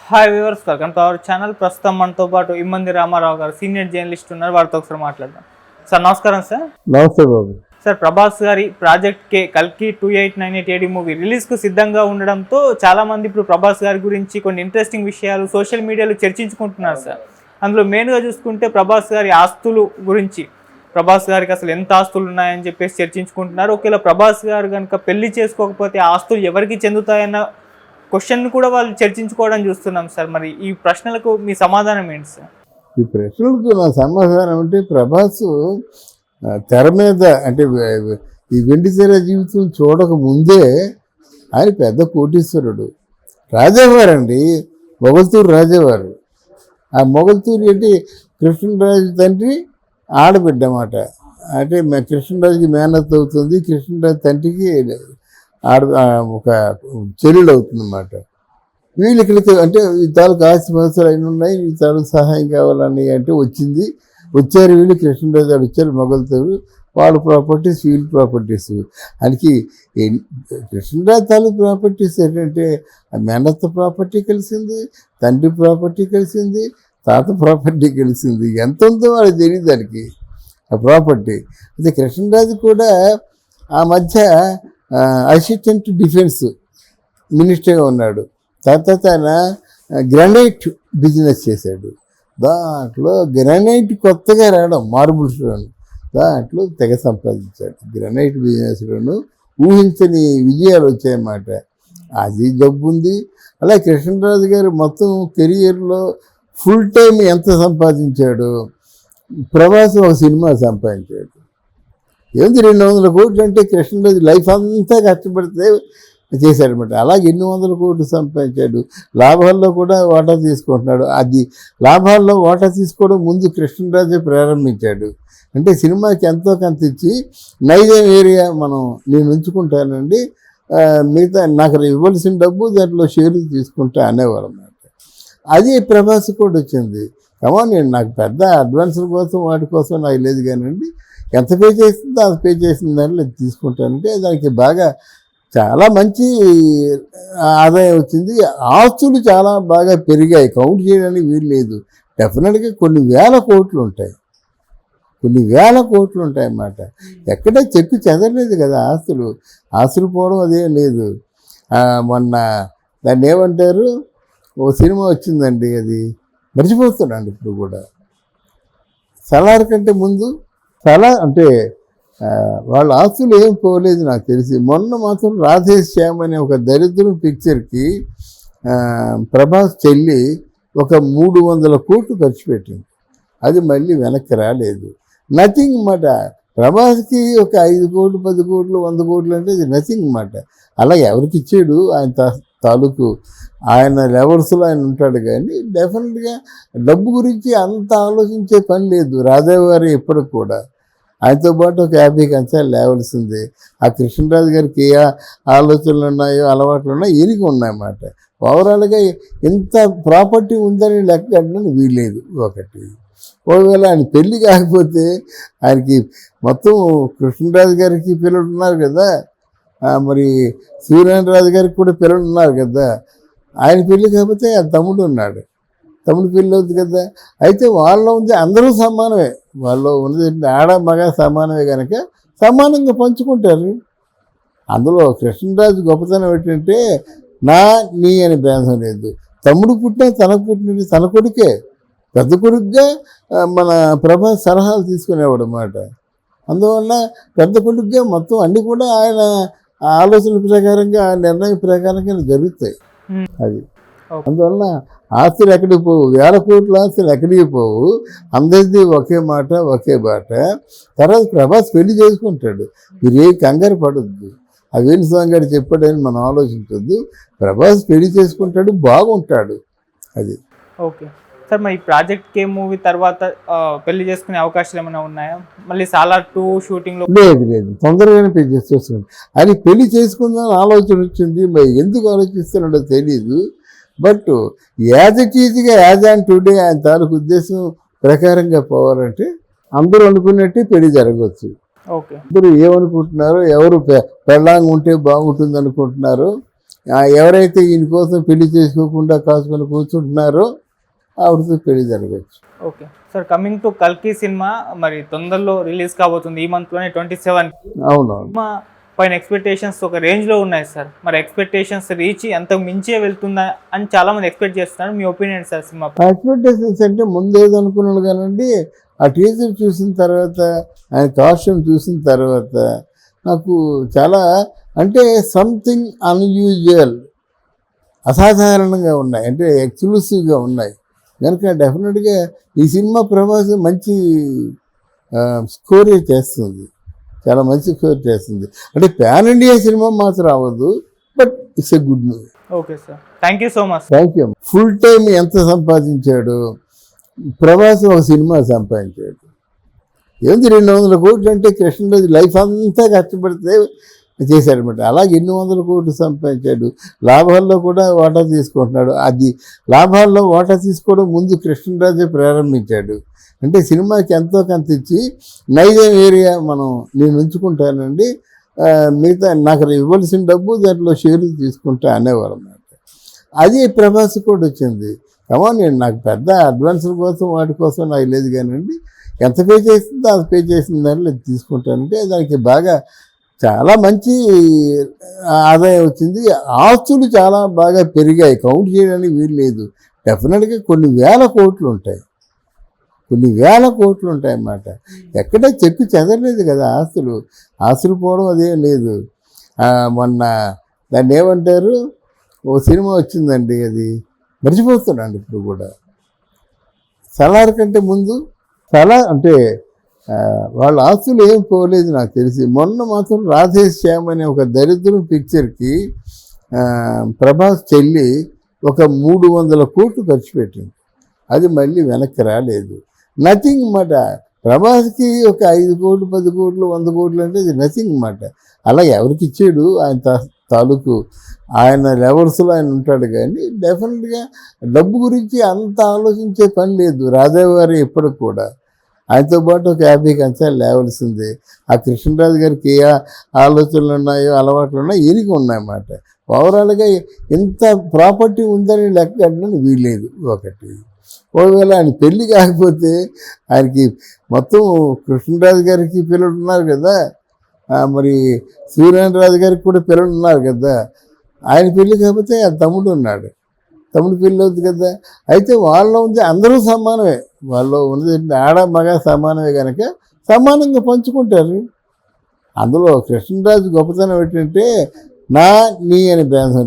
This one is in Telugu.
Hi viewers, welcome to our channel. ప్రస్తుతం మనతో పాటు ఇమ్మంది రామారావు గారు సీనియర్ జర్నలిస్ట్ ఉన్నారు. వారితో ఒకసారి మాట్లాడదాం. సార్ నమస్కారం. సార్ నమస్తే బాబు. సార్, ప్రభాస్ గారి ప్రాజెక్ట్ కే కల్కి 2898 AD మూవీ రిలీజ్కు సిద్ధంగా ఉండడంతో చాలామంది ఇప్పుడు ప్రభాస్ గారి గురించి కొన్ని ఇంట్రెస్టింగ్ విషయాలు సోషల్ మీడియాలో చర్చించుకుంటున్నారు. సార్, అందులో మెయిన్గా చూసుకుంటే ప్రభాస్ గారి ఆస్తులు గురించి, ప్రభాస్ గారికి అసలు ఎంత ఆస్తులు ఉన్నాయని చెప్పేసి చర్చించుకుంటున్నారు. ఒకవేళ ప్రభాస్ గారు కనుక పెళ్లి చేసుకోకపోతే ఆ ఆస్తులు ఎవరికి చెందుతాయన్న క్వశ్చన్ కూడా వాళ్ళు చర్చించుకోవడం చూస్తున్నాం. సార్, మరి ఈ ప్రశ్నలకు మీ సమాధానం ఏంటి సార్? ఈ ప్రశ్నలకు నా సమాధానం అంటే, ప్రభాస్ తెర మీద అంటే ఈ వెండి తెర జీవితం చూడక ముందే ఆయన పెద్ద కోటీశ్వరుడు, రాజావారండి, మొగల్తూరు రాజావారు. ఆ మొగల్తూరు ఏంటి, కృష్ణరాజు తండ్రి ఆడబిడ్డ అన్నమాట. అంటే కృష్ణరాజుకి మేనత్ అవుతుంది, కృష్ణరాజు తండ్రికి ఒక చెల్లెలు అవుతుంది అన్నమాట. వీళ్ళు ఇక్కడికి అంటే ఈ తాలూకు ఆస్తిపాస్తులు అయిన ఉన్నాయి, ఈ తాలూకు సహాయం కావాలని అంటే వచ్చారు వీళ్ళు. కృష్ణరాజు గారు వచ్చారు, మొగల్తూరు, వాళ్ళ ప్రాపర్టీస్ వీళ్ళ ప్రాపర్టీస్. అందుకే కృష్ణరాజు తాలూకు ప్రాపర్టీస్ ఏంటంటే మేనత్త ప్రాపర్టీ కలిసింది, తండ్రి ప్రాపర్టీ కలిసింది, తాత ప్రాపర్టీ కలిసింది. ఎంత ఉందో వాళ్ళకి తెలియదు దానికి ఆ ప్రాపర్టీ. అయితే కృష్ణరాజు కూడా ఆ మధ్య అసిస్టెంట్ డిఫెన్స్ మినిస్టర్గా ఉన్నాడు. తర్వాత ఆయన గ్రానైట్ బిజినెస్ చేశాడు. దాంట్లో గ్రానైట్ కొత్తగా రావడం, మార్బుల్స్లోను దాంట్లో తెగ సంపాదించాడు. గ్రానైట్ బిజినెస్లోను ఊహించని విజయాలు వచ్చాయన్నమాట. అది జబ్బు ఉంది. అలా కృష్ణరాజు గారు మొత్తం కెరియర్లో ఫుల్ టైం ఎంత సంపాదించాడు, ప్రభాస్ ఒక సినిమా సంపాదించాడు. ఏంది 200 కోట్లు అంటే కృష్ణరాజు లైఫ్ అంతా కష్టపడితే చేశాడనమాట. అలాగే ఎన్ని వందల కోట్లు సంపాదించాడు. లాభాల్లో కూడా వాటా తీసుకుంటున్నాడు. అది లాభాల్లో వాటా తీసుకోవడం ముందు కృష్ణరాజే ప్రారంభించాడు. అంటే సినిమాకి ఎంతో కొంత ఇచ్చి నైజాం ఏరియా నేను ఉంచుకుంటానండి, మిగతా నాకు ఇవ్వాల్సిన డబ్బు దాంట్లో షేర్లు తీసుకుంటా అనేవారు అన్నమాట. అది ప్రభాస్ కూడా వచ్చింది. నేను నాకు పెద్ద అడ్వాన్సుల కోసం వాటి కోసం నాకు లేదు, కానివ్వండి ఎంత పే చేస్తుందో అది పే చేసిన దాంట్లో తీసుకుంటానంటే దానికి బాగా చాలా మంచి ఆదాయం వచ్చింది. ఆస్తులు చాలా బాగా పెరిగాయి, కౌంట్ చేయడానికి వీలు లేదు. డెఫినెట్గా కొన్ని వేల కోట్లు ఉంటాయి అన్నమాట. ఎక్కడ చెక్కు చెదరలేదు కదా ఆస్తులు పోవడం అదేం లేదు. మొన్న దాన్ని ఏమంటారు, ఓ సినిమా వచ్చిందండి, అది మర్చిపోతున్నాను ఇప్పుడు కూడా. సలార్ కంటే ముందు అంటే వాళ్ళ ఆస్తులు ఏం పోలేదు నాకు తెలిసి. మొన్న మాత్రం రాధేశ్యామ్ అనే ఒక దరిద్రం పిక్చర్కి ప్రభాస్ చెల్లి ఒక 300 కోట్లు ఖర్చు పెట్టింది. అది మళ్ళీ వెనక్కి రాలేదు. నథింగ్ అన్నమాట. ప్రభాస్కి ఒక 5 కోట్లు 10 కోట్లు 100 కోట్లు అంటే అది నథింగ్ అన్నమాట. అలా ఎవరికి ఇచ్చాడు, ఆయన తాలూకు ఆయన లెవెల్స్లో ఆయన ఉంటాడు. కానీ డెఫినెట్గా డబ్బు గురించి అంత ఆలోచించే పని లేదు రాజావారి ఎప్పటికి కూడా. ఆయనతో పాటు ఒక 50 కంచాలు లేవలసిందే. ఆ కృష్ణరాజు గారికి ఏ ఆలోచనలు ఉన్నాయో అలవాట్లు ఉన్నాయో ఈయనకి ఉన్నాయన్నమాట. ఓవరాల్గా ఇంత ప్రాపర్టీ ఉందని లెక్క కట్టడానికి వీల్లేదు. ఒకవేళ ఆయన పెళ్ళి కాకపోతే ఆయనకి మొత్తం కృష్ణరాజు గారికి పిల్లలు ఉన్నారు కదా, మరి సూర్యనారాయణ గారికి కూడా పిల్లలు ఉన్నారు కదా. ఆయన పెళ్ళి కాకపోతే ఆ తమ్ముడు ఉన్నాడు, తమ్ముడు పెళ్ళి అవుతుంది కదా. అయితే వాళ్ళలో ఉంది అందరూ సమానమే, వాళ్ళు ఉన్నది ఆడ మగ సమానమే కనుక సమానంగా పంచుకుంటారు. అందులో కృష్ణరాజు గొప్పతనం ఏంటంటే నీ అని భేదం లేదు. తమ్ముడు పుట్టినా తనకు పుట్టినది తన కొడుకే, పెద్ద కొడుకుగా మన ప్రభాస్ సలహాలు తీసుకునేవాడు అన్నమాట. అందువల్ల పెద్ద కొడుకుగా మొత్తం అన్నీ కూడా ఆయన ఆలోచన ప్రకారంగా నిర్ణయం ప్రకారంగా జరుగుతాయి. అది అందువల్ల ఆస్తులు ఎక్కడికి పోవు, 1000 కోట్ల ఆస్తులు ఎక్కడికి పోవు. అందరిది ఒకే మాట ఒకే బాట. తర్వాత ప్రభాస్ పెళ్లి చేసుకుంటాడు, మీరు ఏ కంగారు పడద్దు. ఆ వేణుస్వామి గారు చెప్పాడని మనం ఆలోచించద్దు. ప్రభాస్ పెళ్లి చేసుకుంటాడు, బాగుంటాడు. అది ఓకే సార్. మరి ప్రాజెక్ట్ కే మూవీ తర్వాత పెళ్లి చేసుకునే అవకాశాలు ఏమైనా ఉన్నాయా? మళ్ళీ సాలార్ 2 షూటింగ్లో లేదు, తొందరగానే పెళ్లి చేస్తున్నాడు. అది పెళ్లి చేసుకుందాం ఆలోచన వచ్చింది. మరి ఎందుకు ఆలోచిస్తున్నాడో తెలీదు. బట్ యాజ్ ఇట్ ఈజ్గా యాజ్ ఆన్ టుడే ఆయన తాలూకు ఉద్దేశం ప్రకారంగా పోవాలంటే అందరూ అనుకున్నట్టే పెళ్లి జరగవచ్చు. అందరూ ఏమనుకుంటున్నారో, ఎవరు పెళ్ళాంగా ఉంటే బాగుంటుంది అనుకుంటున్నారో ఎవరైతే ఈయన కోసం పెళ్లి చేసుకోకుండా కాసుకొని కూర్చుంటున్నారో ఆవిడతో పెళ్లి జరగచ్చు. ఓకే సార్, కమింగ్ టు కల్కి సినిమా మరి తొందరలో రిలీజ్ కాబోతుంది, ఈ మంత్లోనే 27. అవునవును. సినిమా పైన ఎక్స్పెక్టేషన్స్ ఒక రేంజ్లో ఉన్నాయి సార్. మరి ఎక్స్పెక్టేషన్స్ రీచ్ అంతకు మించే వెళ్తుందా అని చాలామంది ఎక్స్పెక్ట్ చేస్తున్నారు. మీ ఒపీనియన్ సార్ సినిమా? ఎక్స్పెక్టేషన్స్ అంటే ముందు ఏదనుకున్నాడు కానండి, ఆ టీజర్ చూసిన తర్వాత ఆయన కాస్ట్యూమ్ చూసిన తర్వాత నాకు చాలా అంటే సంథింగ్ అన్యూజువల్, అసాధారణంగా ఉన్నాయి, అంటే ఎక్స్క్లూసివ్గా ఉన్నాయి కనుక డెఫినెట్గా ఈ సినిమా ప్రభాస్ మంచి స్కోర్ చేస్తుంది, చాలా మంచి స్కోర్ చేస్తుంది. అంటే పాన్ ఇండియా సినిమా మాత్రం అవ్వదు, but it's a good movie. Okay sir, thank you so much. Thank you. Full time ఎంత సంపాదించాడు ప్రభాస్? ఒక సినిమా సంపాదించాడు. ఏంది 200 కోట్లు అంటే కృష్ణరాజు లైఫ్ అంతా కష్టపడితే చేశాడనమాట. అలాగే ఎన్ని వందల కోట్లు సంపాదించాడు. లాభాల్లో కూడా వాటా తీసుకుంటున్నాడు. అది లాభాల్లో వాటా తీసుకోవడం ముందు కృష్ణరాజే ప్రారంభించాడు. అంటే సినిమాకి ఎంతో కొంత ఇచ్చి నైజాం ఏరియా నేను ఉంచుకుంటానండి, మిగతా నాకు ఇవ్వాల్సిన డబ్బు దాంట్లో షేర్లు తీసుకుంటా అనేవారు అన్నమాట. అది ప్రభాస్ కూడా వచ్చింది. నేను నాకు పెద్ద అడ్వాన్సుల కోసం వాటి కోసం నాకు లేదు కానివ్వండి, ఎంత పే చేస్తుందో అంత పే చేసిన దాంట్లో తీసుకుంటానంటే దానికి బాగా చాలా మంచి ఆదాయం వచ్చింది. ఆస్తులు చాలా బాగా పెరిగాయి, కౌంట్ చేయడానికి వీలు లేదు. డెఫినెట్గా కొన్ని వేల కోట్లు ఉంటాయి అన్నమాట. ఎక్కడ చెక్కు చెదరలేదు కదా ఆస్తులు పోవడం అదేం లేదు. మొన్న దాన్ని ఏమంటారు, ఓ సినిమా వచ్చిందండి, అది మర్చిపోతున్నాను ఇప్పుడు కూడా. సలార్ కంటే ముందు అంటే వాళ్ళ ఆస్తులు ఏం పోలేదు నాకు తెలిసి. మొన్న మాత్రం రాధేశ్యామ్ అనే ఒక దరిద్రం పిక్చర్కి ప్రభాస్ చెల్లి ఒక 300 కోట్లు ఖర్చు పెట్టింది. అది మళ్ళీ వెనక్కి రాలేదు. నథింగ్ మాట. ప్రభాస్కి ఒక 5 కోట్లు 10 కోట్లు 100 కోట్లు అంటే ఇది నథింగ్ మాట. అలా ఎవరికి ఇచ్చాడు, ఆయన తాలూకు ఆయన లెవెల్స్లో ఆయన ఉంటాడు. కానీ డెఫినెట్గా డబ్బు గురించి అంత ఆలోచించే పని లేదు రాధావారి ఎప్పటికి కూడా. ఆయనతో పాటు ఒక 50 కంచాలు లేవలసిందే. ఆ కృష్ణరాజు గారికి ఏ ఆలోచనలు ఉన్నాయో అలవాట్లు ఉన్నాయో ఈయనకి ఉన్నాయన్నమాట. ఓవరాల్గా ఇంత ప్రాపర్టీ ఉందని లెక్క కట్టడానికి వీల్లేదు. ఒకటి, ఒకవేళ ఆయన పెళ్ళి కాకపోతే ఆయనకి మొత్తం కృష్ణరాజు గారికి పిల్లలు ఉన్నారు కదా, మరి సూర్యనారాయణ గారికి కూడా పిల్లలు ఉన్నారు కదా. ఆయన పెళ్ళి కాకపోతే ఆయన తమ్ముడు ఉన్నాడు, తమ్ముడు పెళ్ళి అవుతుంది కదా. అయితే వాళ్ళలో ఉంది అందరూ సమానమే, వాళ్ళు ఉన్నది ఆడ మగ సమానమే కనుక సమానంగా పంచుకుంటారు. అందులో కృష్ణరాజు గొప్పతనం ఏంటంటే నీ అని భేదం లేదు.